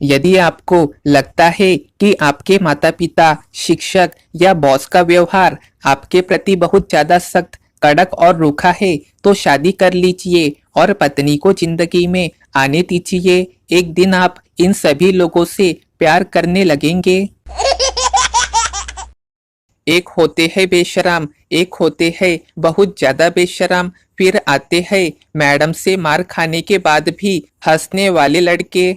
यदि आपको लगता है कि आपके माता पिता, शिक्षक या बॉस का व्यवहार आपके प्रति बहुत ज्यादा सख्त, कड़क और रूखा है, तो शादी कर लीजिए और पत्नी को जिंदगी में आने दीजिए। एक दिन आप इन सभी लोगों से प्यार करने लगेंगे। एक होते हैं बेशरम, एक होते हैं बहुत ज्यादा बेशरम, फिर आते हैं मैडम से मार खाने के बाद भी हंसने वाले लड़के।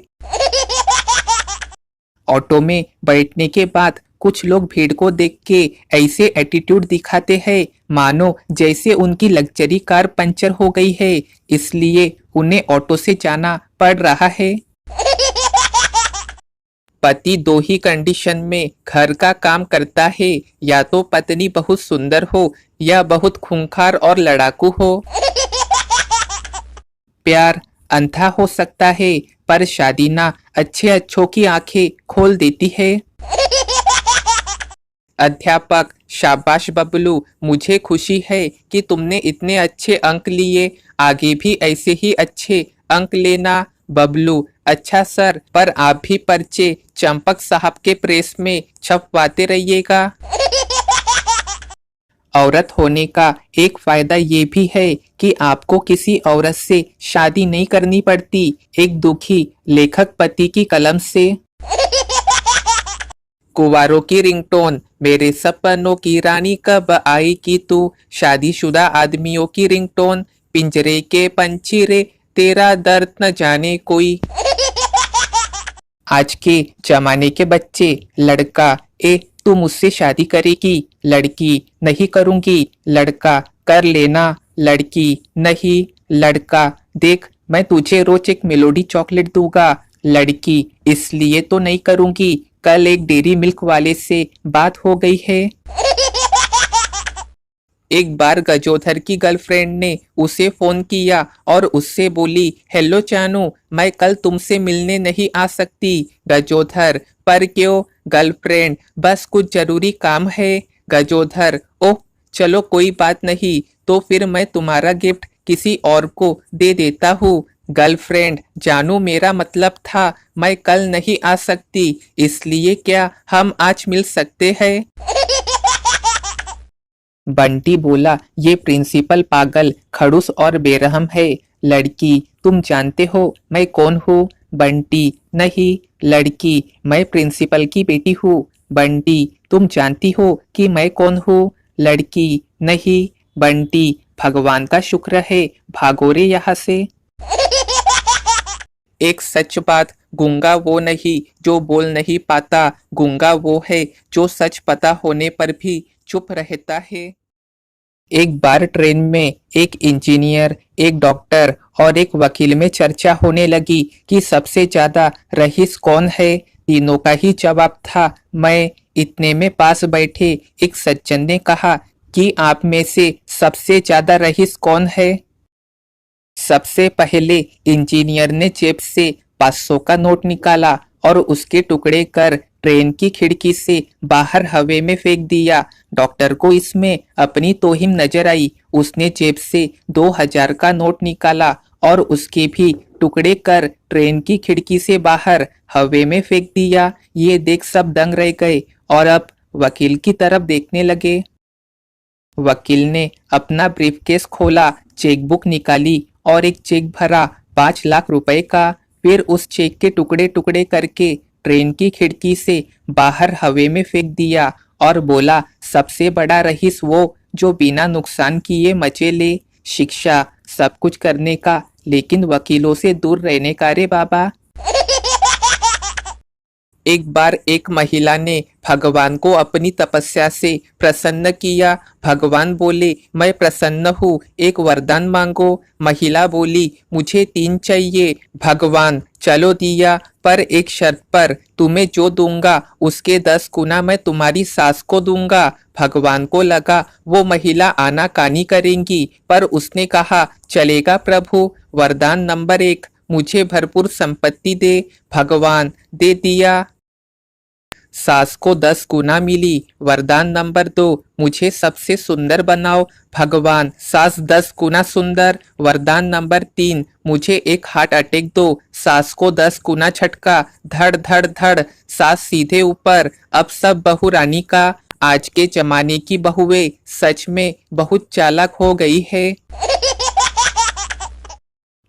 ऑटो में बैठने के बाद कुछ लोग भीड़ को देख के ऐसे एटीट्यूड दिखाते हैं मानो जैसे उनकी लग्जरी कार पंचर हो गई है, इसलिए उन्हें ऑटो से जाना पड़ रहा है। पति दो ही कंडीशन में घर का काम करता है, या तो पत्नी बहुत सुंदर हो या बहुत खूंखार और लड़ाकू हो। प्यार अंधा हो सकता है, पर शादी ना अच्छे अच्छों की आंखें खोल देती है। अध्यापक, शाबाश बबलू, मुझे खुशी है कि तुमने इतने अच्छे अंक लिए, आगे भी ऐसे ही अच्छे अंक लेना। बबलू, अच्छा सर, पर आप भी पर्चे चंपक साहब के प्रेस में छपवाते रहिएगा। औरत होने का एक फायदा ये भी है कि आपको किसी औरत से शादी नहीं करनी पड़ती, एक दुखी लेखक पति की कलम से। कुंवारों की रिंगटोन, मेरे सपनों की रानी कब आएगी तू। शादीशुदा आदमियों की रिंगटोन, पिंजरे के पंछी रे, तेरा दर्द न जाने कोई। आज के जमाने के बच्चे, लड़का, ए तू मुझसे शादी करेगी, लड़की, नहीं करूंगी, लड़का, कर लेना, लड़की, नहीं, लड़का, देख मैं तुझे रोज एक मेलोडी चॉकलेट दूंगा, लड़की, इसलिए तो नहीं करूंगी, कल एक डेयरी मिल्क वाले से बात हो गई है। एक बार गजोधर की गर्लफ्रेंड ने उसे फोन किया और उससे बोली, हेलो चानू, मैं कल तुमसे मिलने नहीं आ सकती। गजोधर, पर क्यों? गर्लफ्रेंड, बस कुछ जरूरी काम है। गजोधर, ओह चलो कोई बात नहीं, तो फिर मैं तुम्हारा गिफ्ट किसी और को दे देता हूँ। गर्लफ्रेंड, जानू मेरा मतलब था मैं कल नहीं आ सकती, इसलिए क्या हम आज मिल सकते हैं? बंटी बोला, ये प्रिंसिपल पागल, खड़ूस और बेरहम है। लड़की, तुम जानते हो मैं कौन हूँ? बंटी, नहीं। लड़की, मैं प्रिंसिपल की बेटी हूँ। बंटी, तुम जानती हो कि मैं कौन हूँ? लड़की, नहीं। बंटी, भगवान का शुक्र है, भागो रे यहाँ से। एक सच बात, गूंगा वो नहीं जो बोल नहीं पाता, गूंगा वो है जो सच पता होने पर भी चुप रहता है। एक बार ट्रेन में एक इंजीनियर, एक डॉक्टर और एक वकील में चर्चा होने लगी कि सबसे ज्यादा रईस कौन है। तीनों का ही जवाब था मैं। इतने में पास बैठे एक सज्जन ने कहा कि आप में से सबसे ज्यादा रईस कौन है? सबसे पहले इंजीनियर ने जेब से 500 का नोट निकाला और उसके टुकड़े कर ट्रेन की खिड़की से बाहर हवा में फेंक दिया। डॉक्टर को इसमें अपनी तौहीन नजर आई। उसने जेब से 2000 का नोट निकाला और उसके भी टुकड़े कर ट्रेन की खिड़की से बाहर हवा में फेंक दिया। ये देख सब दंग रह गए और अब वकील की तरफ देखने लगे। वकील ने अपना ब्रीफकेस खोला, चेकबुक निकाली और एक चेक भरा 5 लाख रुपए का। फिर उस चेक के टुकड़े टुकड़े करके ट्रेन की खिड़की से बाहर हवा में फेंक दिया और बोला, सबसे बड़ा रईस वो जो बिना नुकसान किए मजे ले। शिक्षा सब कुछ करने का, लेकिन वकीलों से दूर रहने का रे बाबा। एक बार एक महिला ने भगवान को अपनी तपस्या से प्रसन्न किया। भगवान बोले, मैं प्रसन्न हूँ, एक वरदान मांगो। महिला बोली, मुझे 3 चाहिए। भगवान, चलो दिया, पर एक शर्त पर, तुम्हें जो दूंगा उसके 10 गुना मैं तुम्हारी सास को दूंगा। भगवान को लगा वो महिला आनाकानी करेंगी, पर उसने कहा, चलेगा प्रभु। वरदान नंबर 1, मुझे भरपूर संपत्ति दे। भगवान, दे दिया। सास को 10 गुना मिली। वरदान नंबर 2, मुझे सबसे सुंदर बनाओ भगवान, सास 10 गुना सुंदर। वरदान नंबर 3, मुझे एक हार्ट अटैक दो, सास को 10 गुना झटका। धड़ धड़ धड़, सास सीधे ऊपर। अब सब बहू रानी का। आज के जमाने की बहुएं सच में बहुत चालाक हो गई है।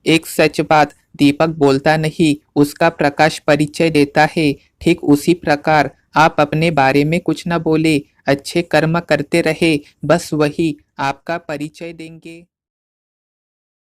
एक सच बात, दीपक बोलता नहीं, उसका प्रकाश परिचय देता है। ठीक उसी प्रकार आप अपने बारे में कुछ न बोले, अच्छे कर्म करते रहे, बस वही आपका परिचय देंगे।